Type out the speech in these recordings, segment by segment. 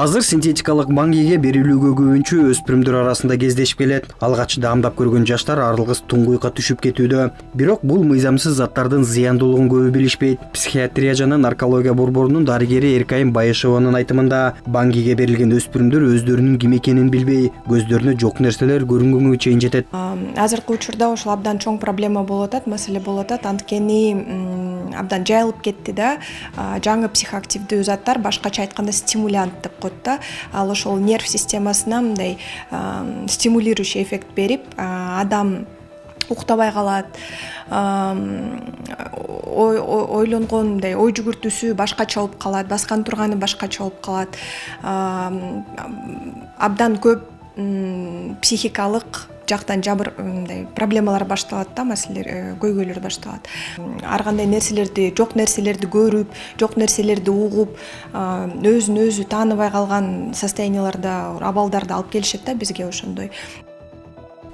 Азыр синтетикалык баңгиге берилүүгө көбүнчө өспүрүмдөр арасында кездешип келет. Алгач даамдап көргөн жаштар арылгыс туңгуйга түшүп кетүүдө. Бирок бул мыйзамсыз заттардын зыяндуулугун көбү билишпейт. Психиатрия жана наркология борборунун дарыгери Эркайым Байышеванын айтымында, баңгиге берилген өспүрүмдөр өздөрүнүн ким экенин билбей, көздөрүнө жок нерселер көрүнгөнгө чейин жетет. Азыркы учурда ошол абдан чоң проблема болуп атат, маселе болуп атат. Анткени абдан жайылып кетти да. Жаңы психоактивдүү заттар, башкача айтканда стимулянт деп коет да. Ал ошол нерв системасына мындай стимулирующий эффект берип, адам уктабай калат, ойлонгондой ой жүгүртүүсү башкача болуп калат, баскан турганы башкача болуп калат. Абдан көп психикалык жактан жабыр проблемалар башталат да, маселелер, көйгөйлөр башталат. Ар кандай нерселерди, жок нерселерди көрүп, жок нерселерди угуп, өзүн өзү тааныбай калган состоянияларда, абалдарда алып келишет да бизге ошондой.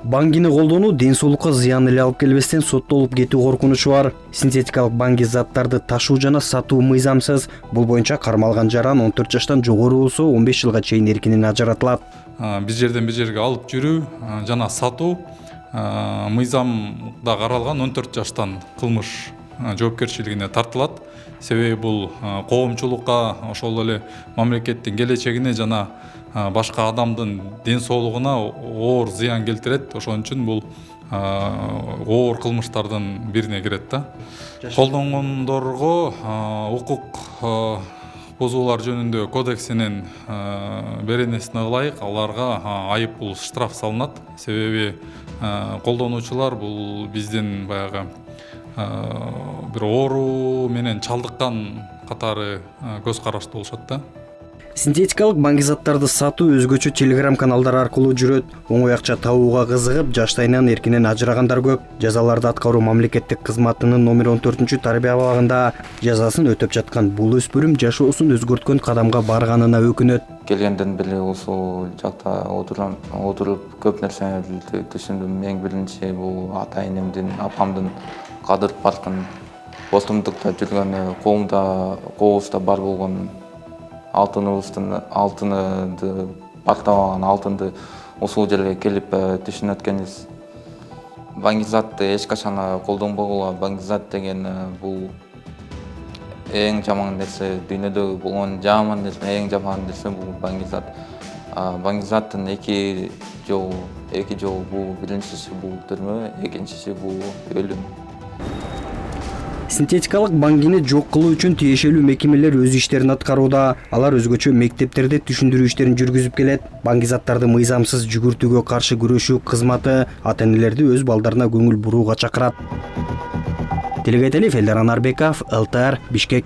Баңгини колдонуу ден соолукка зыян эле алып келбестен соттолуп кетүү коркунучу бар. Синтетикалык баңги заттарды ташуу жана сатуу мыйзамсыз. Бул боюнча кармалган жаран 14 жаштан жогору болсо 15 жылга чейин эркинен ажыратылат. Биз жерден бир жерге алып жүрүү жана сатуу мыйзамда каралган 14 жаштан кылмыш жоопкерчилигине тартылат. Себеби бул коомчулукка, ошол эле мамлекеттин келечегине жана башка адамдын ден соолугуна оор зыян келтирет. Ошон үчүн бул оор кылмыштардын бирине кирет да. Колдонгондорго укук бузуулар жөнүндө кодексинин беренесине ылайык аларга айып пул штраф салынат. Себеби колдонуучулар бул биздин баягы бир оору менен чалдыккан катары көз карашты болушат да. Синтетикалык баңги заттарды сатуу өзгөчө телеграм каналдар аркылуу жүрөт. Оңой акча табууга кызыгып, жаштайынан эркинен ажырагандар көп. Жазаларды аткаруу мамлекеттик кызматынын номер 14 тарбия абагында жазасын өтөп жаткан бул өспүрүм жашоосун өзгөрткөн кадамга барганына өкүнөт. Келгенден бери ушул жакта отуруп көп нерселерди түшүндүм. Эң биринчи бул ата энемдин, апамдын кадыр паркын, бостомдукта жүргөн, кообузда бар болгон алтынды парктабаган алтынды ушул жерге келип түшүнүп өткөнбүз. Баңги затты эч качан колдонбогула. Баңги зат деген бул эң жаман нерсе, дүйнөдө болгон жаман нерсе, эң жаман нерсе бул баңги зат. Баңги заттын эки жолу бул биринчиси бул түрмө, экинчиси бул өлүм. Синтетикалык баңгини жок кылуу үчүн тиешелүү мекемелер өз иштерин аткарууда. Алар өзгөчө мектептерде түшүндүрүү иштерин жүргүзүп келет. Баңги заттарды мыйзамсыз жүгүртүүгө каршы күрөшүү кызматы ата-энелерди өз балдарына көңүл бурууга чакырат. Телегетелев Элдар Анарбеков, ЛТР, Бишкек.